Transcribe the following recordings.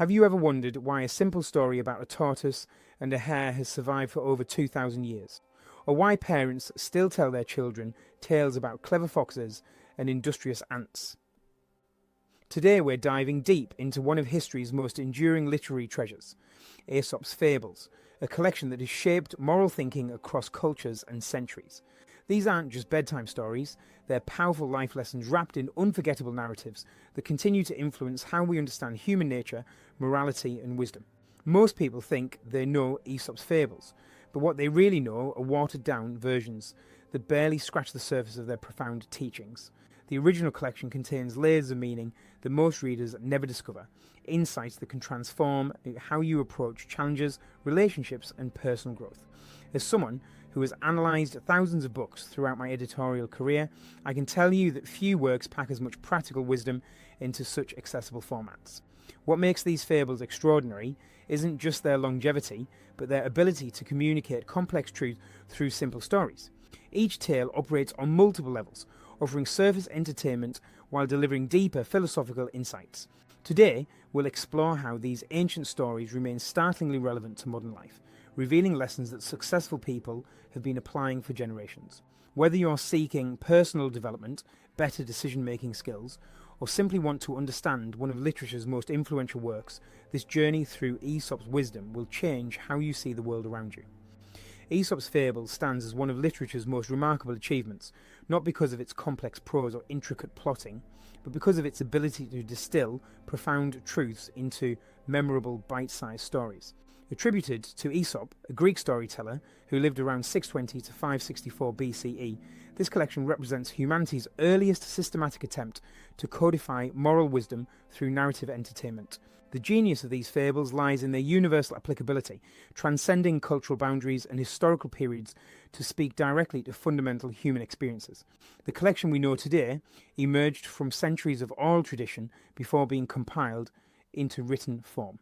Have you ever wondered why a simple story about a tortoise and a hare has survived for over 2,000 years? Or why parents still tell their children tales about clever foxes and industrious ants? Today we're diving deep into one of history's most enduring literary treasures, Aesop's Fables, a collection that has shaped moral thinking across cultures and centuries. These aren't just bedtime stories, they're powerful life lessons wrapped in unforgettable narratives that continue to influence how we understand human nature, morality, and wisdom. Most people think they know Aesop's Fables, but what they really know are watered-down versions that barely scratch the surface of their profound teachings. The original collection contains layers of meaning that most readers never discover, insights that can transform how you approach challenges, relationships, and personal growth. As someone who has analysed thousands of books throughout my editorial career, I can tell you that few works pack as much practical wisdom into such accessible formats. What makes these fables extraordinary isn't just their longevity, but their ability to communicate complex truth through simple stories. Each tale operates on multiple levels, offering surface entertainment while delivering deeper philosophical insights. Today, we'll explore how these ancient stories remain startlingly relevant to modern life, revealing lessons that successful people have been applying for generations. Whether you're seeking personal development, better decision-making skills, or simply want to understand one of literature's most influential works, this journey through Aesop's wisdom will change how you see the world around you. Aesop's Fables stands as one of literature's most remarkable achievements, not because of its complex prose or intricate plotting, but because of its ability to distill profound truths into memorable bite-sized stories. Attributed to Aesop, a Greek storyteller who lived around 620 to 564 BCE, this collection represents humanity's earliest systematic attempt to codify moral wisdom through narrative entertainment. The genius of these fables lies in their universal applicability, transcending cultural boundaries and historical periods to speak directly to fundamental human experiences. The collection we know today emerged from centuries of oral tradition before being compiled into written form.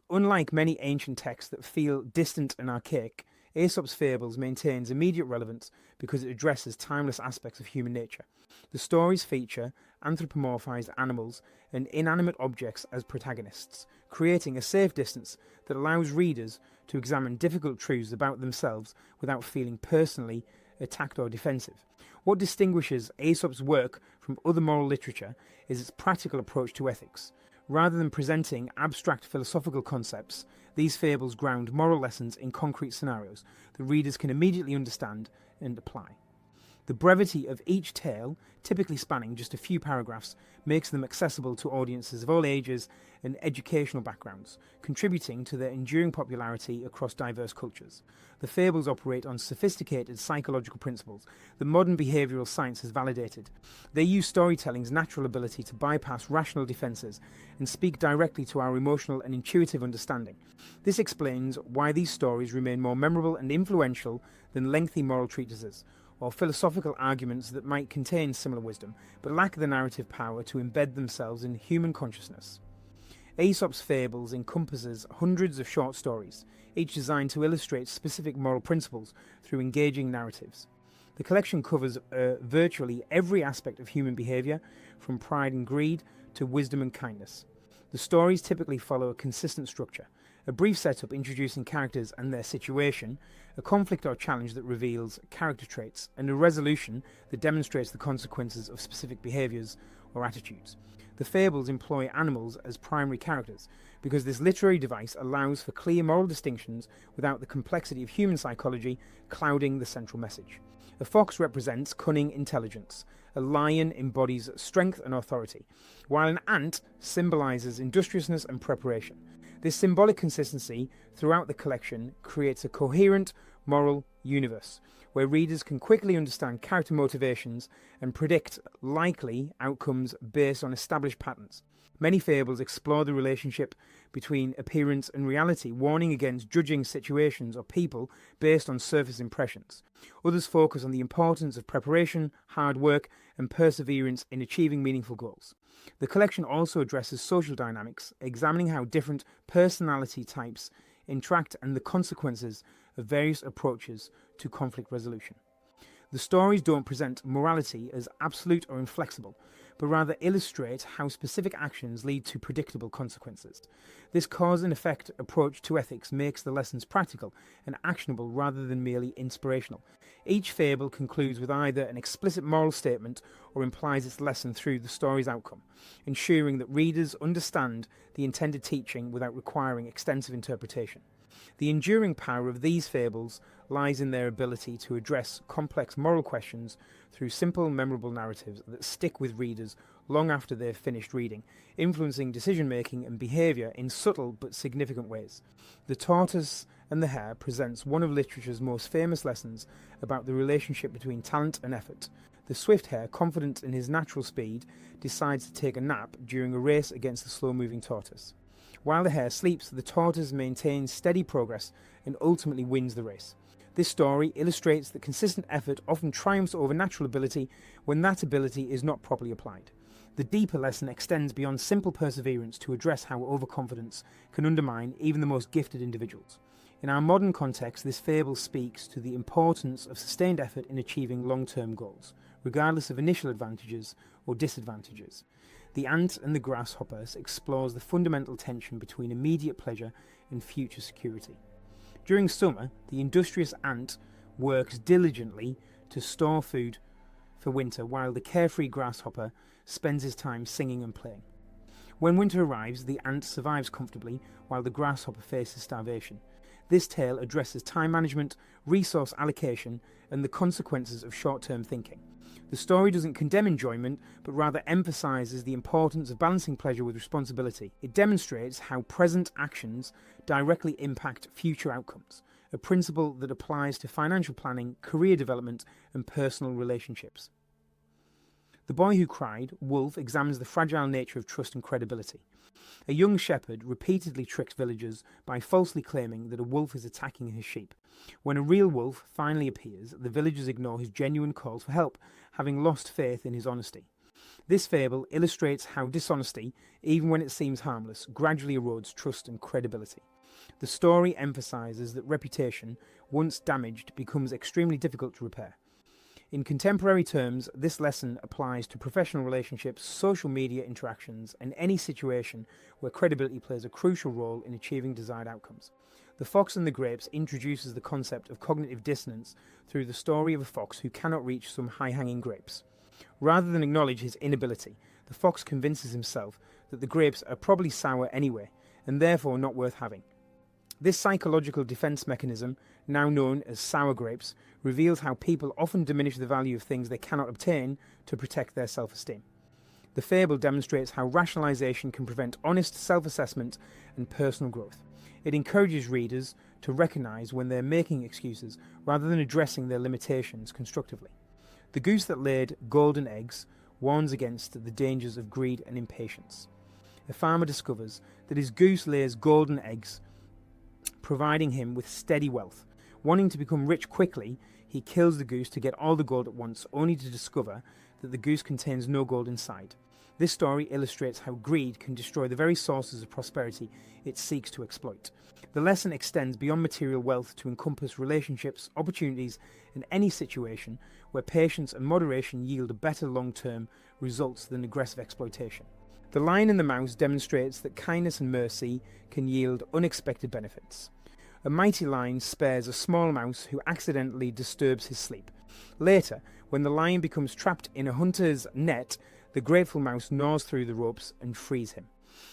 Unlike many ancient texts that feel distant and archaic, Aesop's Fables maintains immediate relevance because it addresses timeless aspects of human nature. The stories feature anthropomorphized animals and inanimate objects as protagonists, creating a safe distance that allows readers to examine difficult truths about themselves without feeling personally attacked or defensive. What distinguishes Aesop's work from other moral literature is its practical approach to ethics. Rather than presenting abstract philosophical concepts, these fables ground moral lessons in concrete scenarios that readers can immediately understand and apply. The brevity of each tale, typically spanning just a few paragraphs, makes them accessible to audiences of all ages and educational backgrounds, contributing to their enduring popularity across diverse cultures. The fables operate on sophisticated psychological principles that modern behavioural science has validated. They use storytelling's natural ability to bypass rational defences and speak directly to our emotional and intuitive understanding. This explains why these stories remain more memorable and influential than lengthy moral treatises, or philosophical arguments that might contain similar wisdom, but lack the narrative power to embed themselves in human consciousness. Aesop's Fables encompasses hundreds of short stories, each designed to illustrate specific moral principles through engaging narratives. The collection covers virtually every aspect of human behaviour, from pride and greed to wisdom and kindness. The stories typically follow a consistent structure: a brief setup introducing characters and their situation, a conflict or challenge that reveals character traits, and a resolution that demonstrates the consequences of specific behaviours or attitudes. The fables employ animals as primary characters because this literary device allows for clear moral distinctions without the complexity of human psychology clouding the central message. A fox represents cunning intelligence, a lion embodies strength and authority, while an ant symbolises industriousness and preparation. This symbolic consistency throughout the collection creates a coherent moral universe, where readers can quickly understand character motivations and predict likely outcomes based on established patterns. Many fables explore the relationship between appearance and reality, warning against judging situations or people based on surface impressions. Others focus on the importance of preparation, hard work, and perseverance in achieving meaningful goals. The collection also addresses social dynamics, examining how different personality types interact and the consequences of various approaches to conflict resolution. The stories don't present morality as absolute or inflexible, but rather illustrate how specific actions lead to predictable consequences. This cause and effect approach to ethics makes the lessons practical and actionable rather than merely inspirational. Each fable concludes with either an explicit moral statement or implies its lesson through the story's outcome, ensuring that readers understand the intended teaching without requiring extensive interpretation. The enduring power of these fables lies in their ability to address complex moral questions through simple, memorable narratives that stick with readers long after they've finished reading, influencing decision-making and behaviour in subtle but significant ways. The Tortoise and the Hare presents one of literature's most famous lessons about the relationship between talent and effort. The swift hare, confident in his natural speed, decides to take a nap during a race against the slow-moving tortoise. While the hare sleeps, the tortoise maintains steady progress and ultimately wins the race. This story illustrates that consistent effort often triumphs over natural ability when that ability is not properly applied. The deeper lesson extends beyond simple perseverance to address how overconfidence can undermine even the most gifted individuals. In our modern context, this fable speaks to the importance of sustained effort in achieving long-term goals, regardless of initial advantages or disadvantages. The Ant and the Grasshopper explores the fundamental tension between immediate pleasure and future security. During summer, the industrious ant works diligently to store food for winter, while the carefree grasshopper spends his time singing and playing. When winter arrives, the ant survives comfortably, while the grasshopper faces starvation. This tale addresses time management, resource allocation, and the consequences of short-term thinking. The story doesn't condemn enjoyment, but rather emphasises the importance of balancing pleasure with responsibility. It demonstrates how present actions directly impact future outcomes, a principle that applies to financial planning, career development, and personal relationships. The Boy Who Cried, Wolf, examines the fragile nature of trust and credibility. A young shepherd repeatedly tricks villagers by falsely claiming that a wolf is attacking his sheep. When a real wolf finally appears, the villagers ignore his genuine calls for help, having lost faith in his honesty. This fable illustrates how dishonesty, even when it seems harmless, gradually erodes trust and credibility. The story emphasises that reputation, once damaged, becomes extremely difficult to repair. In contemporary terms, this lesson applies to professional relationships, social media interactions, and any situation where credibility plays a crucial role in achieving desired outcomes. The Fox and the Grapes introduces the concept of cognitive dissonance through the story of a fox who cannot reach some high-hanging grapes. Rather than acknowledge his inability, the fox convinces himself that the grapes are probably sour anyway, and therefore not worth having. This psychological defense mechanism, now known as sour grapes, reveals how people often diminish the value of things they cannot obtain to protect their self-esteem. The fable demonstrates how rationalization can prevent honest self-assessment and personal growth. It encourages readers to recognize when they're making excuses rather than addressing their limitations constructively. The Goose That Laid Golden Eggs warns against the dangers of greed and impatience. A farmer discovers that his goose lays golden eggs, providing him with steady wealth. Wanting to become rich quickly, he kills the goose to get all the gold at once, only to discover that the goose contains no gold inside. This story illustrates how greed can destroy the very sources of prosperity it seeks to exploit. The lesson extends beyond material wealth to encompass relationships, opportunities, and any situation where patience and moderation yield better long-term results than aggressive exploitation. The Lion and the Mouse demonstrates that kindness and mercy can yield unexpected benefits. A mighty lion spares a small mouse who accidentally disturbs his sleep. Later, when the lion becomes trapped in a hunter's net, the grateful mouse gnaws through the ropes and frees him.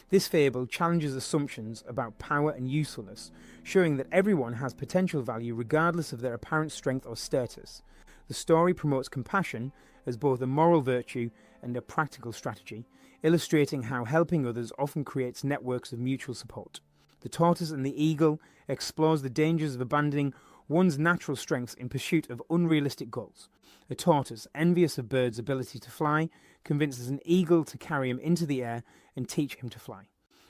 This fable challenges assumptions about power and usefulness, showing that everyone has potential value regardless of their apparent strength or status. The story promotes compassion as both a moral virtue and a practical strategy, illustrating how helping others often creates networks of mutual support. The Tortoise and the Eagle explores the dangers of abandoning one's natural strengths in pursuit of unrealistic goals. A tortoise, envious of birds' ability to fly, convinces an eagle to carry him into the air and teach him to fly.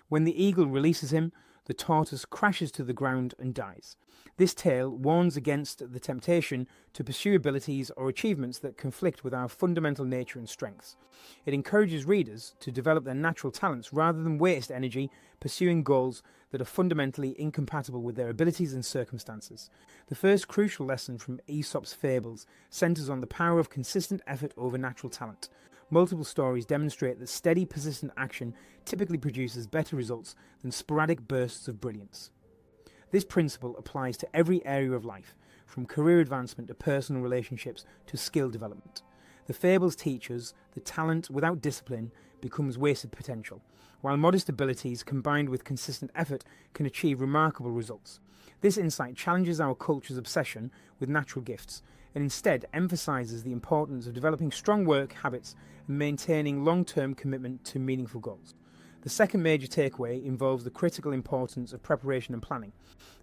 When the eagle releases him, the tortoise crashes to the ground and dies. This tale warns against the temptation to pursue abilities or achievements that conflict with our fundamental nature and strengths. It encourages readers to develop their natural talents rather than waste energy pursuing goals that are fundamentally incompatible with their abilities and circumstances. The first crucial lesson from Aesop's Fables centers on the power of consistent effort over natural talent. Multiple stories demonstrate that steady, persistent action typically produces better results than sporadic bursts of brilliance. This principle applies to every area of life, from career advancement to personal relationships to skill development. The Fables teach us that talent without discipline becomes wasted potential, while modest abilities combined with consistent effort can achieve remarkable results. This insight challenges our culture's obsession with natural gifts and instead emphasizes the importance of developing strong work habits and maintaining long-term commitment to meaningful goals. The second major takeaway involves the critical importance of preparation and planning.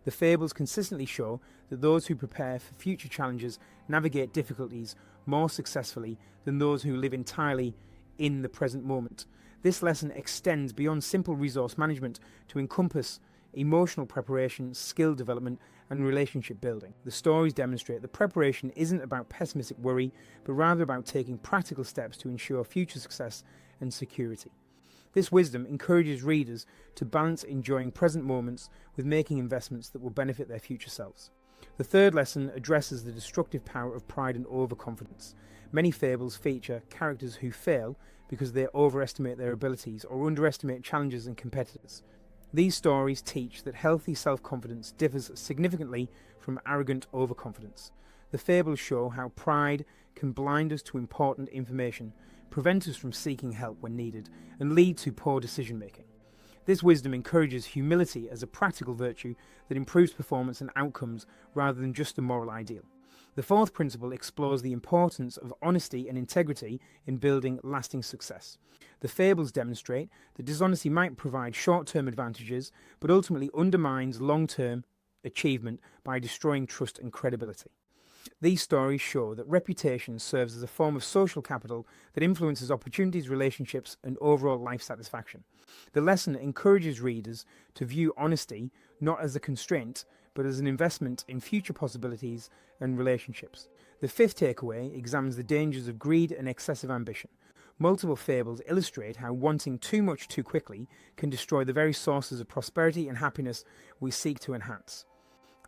The Fables consistently show that those who prepare for future challenges navigate difficulties more successfully than those who live entirely in the present moment. This lesson extends beyond simple resource management to encompass emotional preparation, skill development, and relationship building. The stories demonstrate that preparation isn't about pessimistic worry, but rather about taking practical steps to ensure future success and security. This wisdom encourages readers to balance enjoying present moments with making investments that will benefit their future selves. The third lesson addresses the destructive power of pride and overconfidence. Many fables feature characters who fail because they overestimate their abilities or underestimate challenges and competitors. These stories teach that healthy self-confidence differs significantly from arrogant overconfidence. The fables show how pride can blind us to important information, prevent us from seeking help when needed, and lead to poor decision-making. This wisdom encourages humility as a practical virtue that improves performance and outcomes rather than just a moral ideal. The fourth principle explores the importance of honesty and integrity in building lasting success. The fables demonstrate that dishonesty might provide short-term advantages, but ultimately undermines long-term achievement by destroying trust and credibility. These stories show that reputation serves as a form of social capital that influences opportunities, relationships, and overall life satisfaction. The lesson encourages readers to view honesty not as a constraint, but as an investment in future possibilities and relationships. The fifth takeaway examines the dangers of greed and excessive ambition. Multiple fables illustrate how wanting too much too quickly can destroy the very sources of prosperity and happiness we seek to enhance.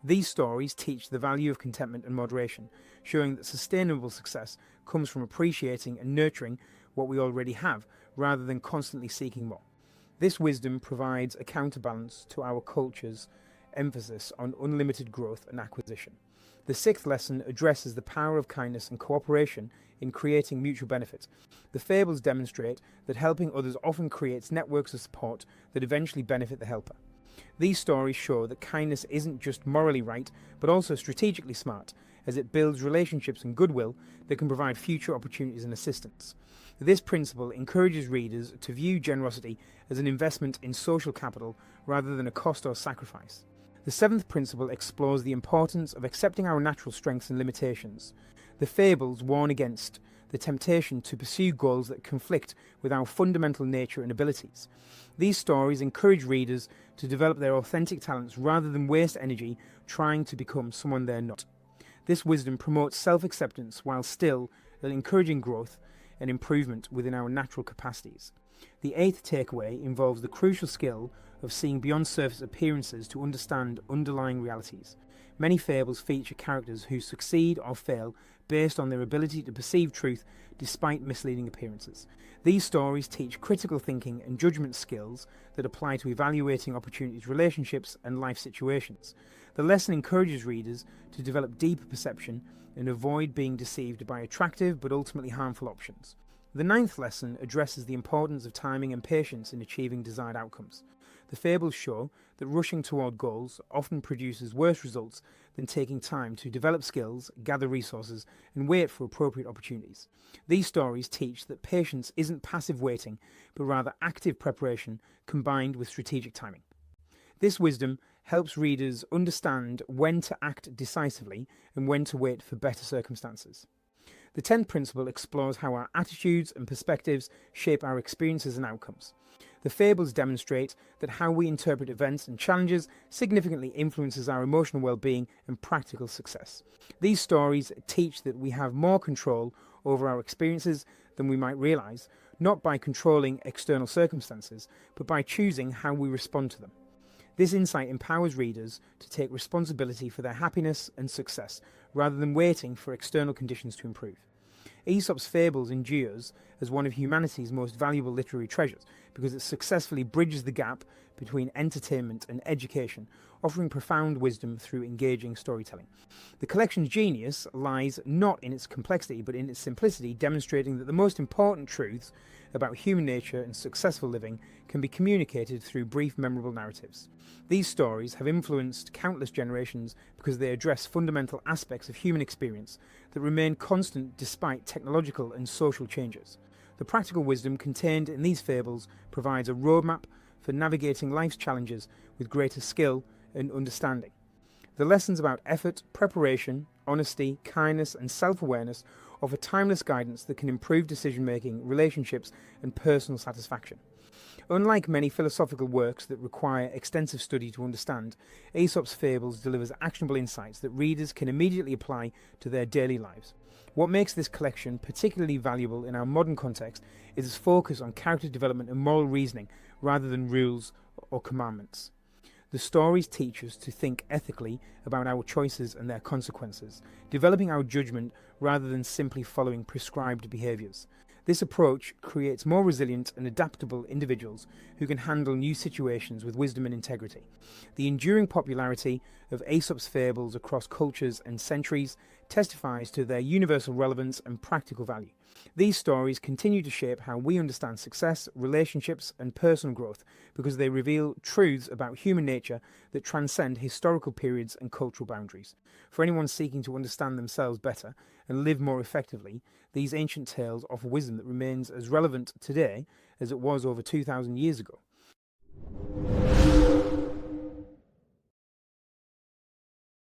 These stories teach the value of contentment and moderation, showing that sustainable success comes from appreciating and nurturing what we already have, rather than constantly seeking more. This wisdom provides a counterbalance to our culture's emphasis on unlimited growth and acquisition. The sixth lesson addresses the power of kindness and cooperation in creating mutual benefit. The fables demonstrate that helping others often creates networks of support that eventually benefit the helper. These stories show that kindness isn't just morally right, but also strategically smart, as it builds relationships and goodwill that can provide future opportunities and assistance. This principle encourages readers to view generosity as an investment in social capital rather than a cost or sacrifice. The seventh principle explores the importance of accepting our natural strengths and limitations. The fables warn against the temptation to pursue goals that conflict with our fundamental nature and abilities. These stories encourage readers to develop their authentic talents rather than waste energy trying to become someone they're not. This wisdom promotes self-acceptance while still encouraging growth and improvement within our natural capacities. The eighth takeaway involves the crucial skill of seeing beyond surface appearances to understand underlying realities. Many fables feature characters who succeed or fail based on their ability to perceive truth despite misleading appearances. These stories teach critical thinking and judgment skills that apply to evaluating opportunities, relationships, and life situations. The lesson encourages readers to develop deeper perception and avoid being deceived by attractive but ultimately harmful options. The ninth lesson addresses the importance of timing and patience in achieving desired outcomes. The fables show that rushing toward goals often produces worse results than taking time to develop skills, gather resources, and wait for appropriate opportunities. These stories teach that patience isn't passive waiting, but rather active preparation combined with strategic timing. This wisdom helps readers understand when to act decisively and when to wait for better circumstances. The 10th principle explores how our attitudes and perspectives shape our experiences and outcomes. The fables demonstrate that how we interpret events and challenges significantly influences our emotional well-being and practical success. These stories teach that we have more control over our experiences than we might realise, not by controlling external circumstances, but by choosing how we respond to them. This insight empowers readers to take responsibility for their happiness and success, rather than waiting for external conditions to improve. Aesop's Fables endures as one of humanity's most valuable literary treasures because it successfully bridges the gap between entertainment and education, offering profound wisdom through engaging storytelling. The collection's genius lies not in its complexity but in its simplicity, demonstrating that the most important truths about human nature and successful living can be communicated through brief, memorable narratives. These stories have influenced countless generations because they address fundamental aspects of human experience that remain constant despite technological and social changes. The practical wisdom contained in these fables provides a roadmap for navigating life's challenges with greater skill and understanding. The lessons about effort, preparation, honesty, kindness, and self-awareness offer timeless guidance that can improve decision-making, relationships, and personal satisfaction. Unlike many philosophical works that require extensive study to understand, Aesop's Fables delivers actionable insights that readers can immediately apply to their daily lives. What makes this collection particularly valuable in our modern context is its focus on character development and moral reasoning rather than rules or commandments. The stories teach us to think ethically about our choices and their consequences, developing our judgment rather than simply following prescribed behaviours. This approach creates more resilient and adaptable individuals who can handle new situations with wisdom and integrity. The enduring popularity of Aesop's Fables across cultures and centuries testifies to their universal relevance and practical value. These stories continue to shape how we understand success, relationships, and personal growth because they reveal truths about human nature that transcend historical periods and cultural boundaries. For anyone seeking to understand themselves better and live more effectively, these ancient tales offer wisdom that remains as relevant today as it was over 2,000 years ago.